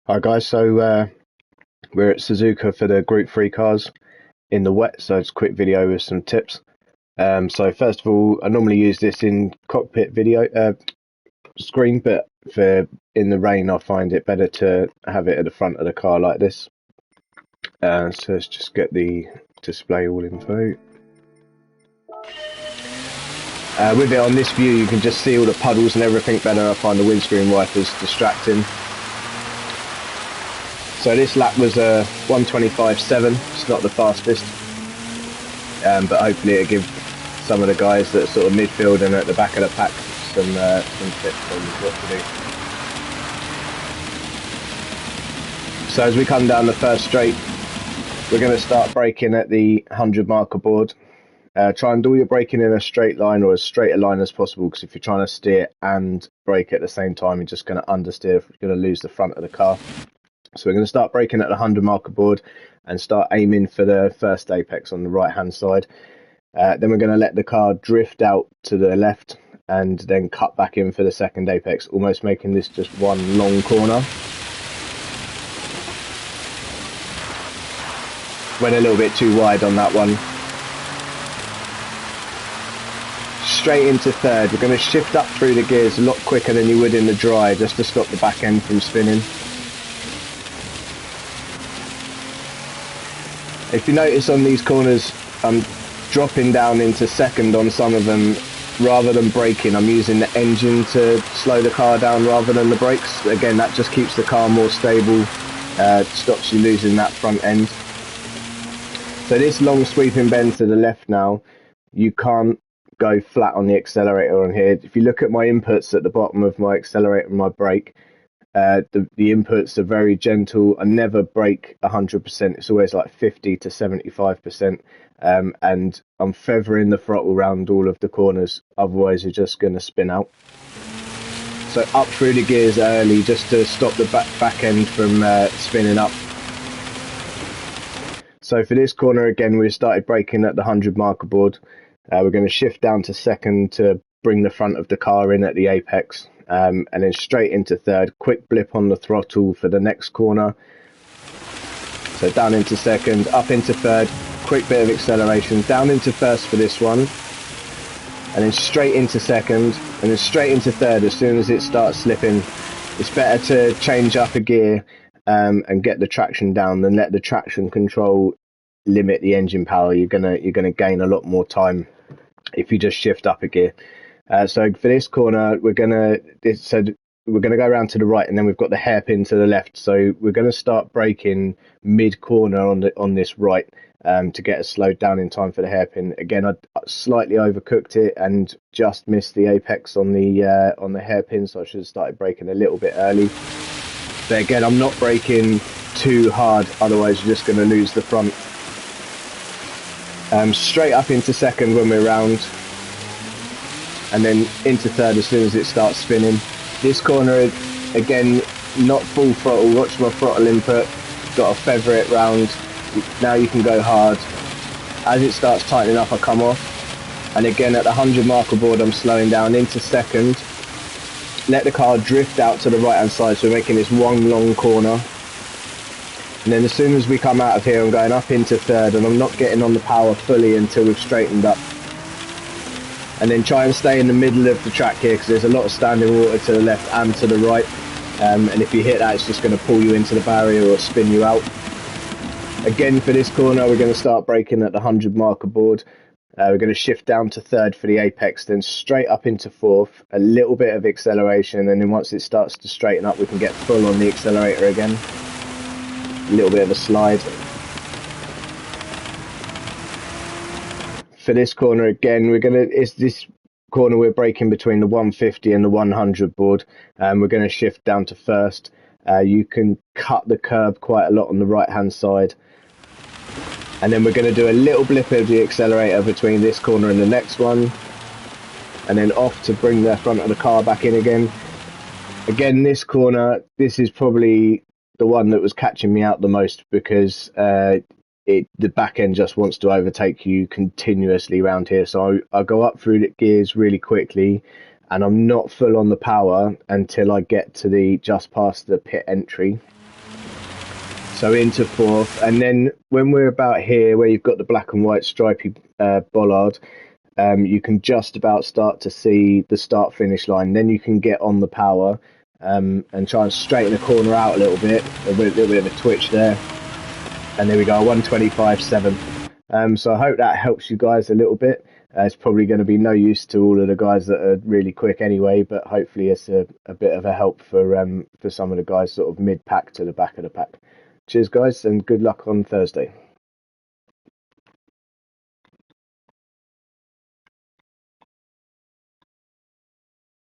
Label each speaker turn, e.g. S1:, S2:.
S1: Hi guys, so we're at Suzuka for the Group 3 cars in the wet, so it's a quick video with some tips. So first of all, I normally use this in cockpit video screen, but for in the rain I find it better to have it at the front of the car like this. So let's just get the display all info. With it on this view you can just see all the puddles and everything better. I find the windscreen wipers distracting. So this lap was a 1:25.7. It's not the fastest, but hopefully it'll give some of the guys that are sort of midfield and at the back of the pack some tips on what to do. So as we come down the first straight, we're going to start braking at the 100 marker board. Try and do your braking in a straight line or as straight a line as possible, because if you're trying to steer and brake at the same time, you're just going to understeer. You're going to lose the front of the car. So we're going to start braking at the 100 marker board and start aiming for the first apex on the right hand side. Then we're going to let the car drift out to the left and then cut back in for the second apex, almost making this just one long corner. Went a little bit too wide on that one. Straight into third. We're going to shift up through the gears a lot quicker than you would in the dry, just to stop the back end from spinning. If you notice on these corners, I'm dropping down into second on some of them rather than braking. I'm using the engine to slow the car down rather than the brakes. Again, that just keeps the car more stable, stops you losing that front end. So this long sweeping bend to the left now, you can't go flat on the accelerator on here. If you look at my inputs at the bottom of my accelerator and my brake, the inputs are very gentle. I never brake 100%. It's always like 50 to 75%, and I'm feathering the throttle around all of the corners, otherwise you're just going to spin out. So up through the gears early, just to stop the back end from spinning up. So for this corner again, we started braking at the 100 marker board. We're going to shift down to second to bring the front of the car in at the apex. And then straight into third, quick blip on the throttle for the next corner. So down into second, up into third, quick bit of acceleration, down into first for this one, and then straight into second, and then straight into third as soon as it starts slipping. It's better to change up a gear and get the traction down than let the traction control limit the engine power. You're gonna gain a lot more time if you just shift up a gear. So for this corner, we're gonna go around to the right, and then we've got the hairpin to the left. So we're gonna start braking mid corner on this right to get us slowed down in time for the hairpin. Again, I slightly overcooked it and just missed the apex on the hairpin, so I should have started braking a little bit early. But again, I'm not braking too hard, otherwise you're just going to lose the front. Straight up into second when we're round, and then into third as soon as it starts spinning. This corner, again, not full throttle. Watch my throttle input. Got to feather it round. Now you can go hard. As it starts tightening up, I come off. And again, at the 100 marker board, I'm slowing down into second. Let the car drift out to the right hand side, so we're making this one long corner. And then as soon as we come out of here, I'm going up into third, and I'm not getting on the power fully until we've straightened up. And then try and stay in the middle of the track here, because there's a lot of standing water to the left and to the right. And if you hit that, it's just going to pull you into the barrier or spin you out. Again, for this corner, we're going to start braking at the 100 marker board. We're going to shift down to third for the apex, then straight up into fourth, a little bit of acceleration, and then once it starts to straighten up, we can get full on the accelerator again. A little bit of a slide. For this corner again, this corner we're braking between the 150 and the 100 board. We're going to shift down to first. You can cut the curb quite a lot on the right hand side. And then we're going to do a little blip of the accelerator between this corner and the next one, and then off to bring the front of the car back in again. Again, this corner, this is probably the one that was catching me out the most, because the back end just wants to overtake you continuously around here. So I go up through the gears really quickly, and I'm not full on the power until I get to just past the pit entry. So into fourth, and then when we're about here, where you've got the black and white stripy bollard, you can just about start to see the start finish line. Then you can get on the power and try and straighten the corner out a little bit. A little bit of a twitch there, and there we go, 125.7. So I hope that helps you guys a little bit. It's probably going to be no use to all of the guys that are really quick anyway, but hopefully it's a bit of a help for some of the guys sort of mid pack to the back of the pack. Cheers guys, and good luck on Thursday.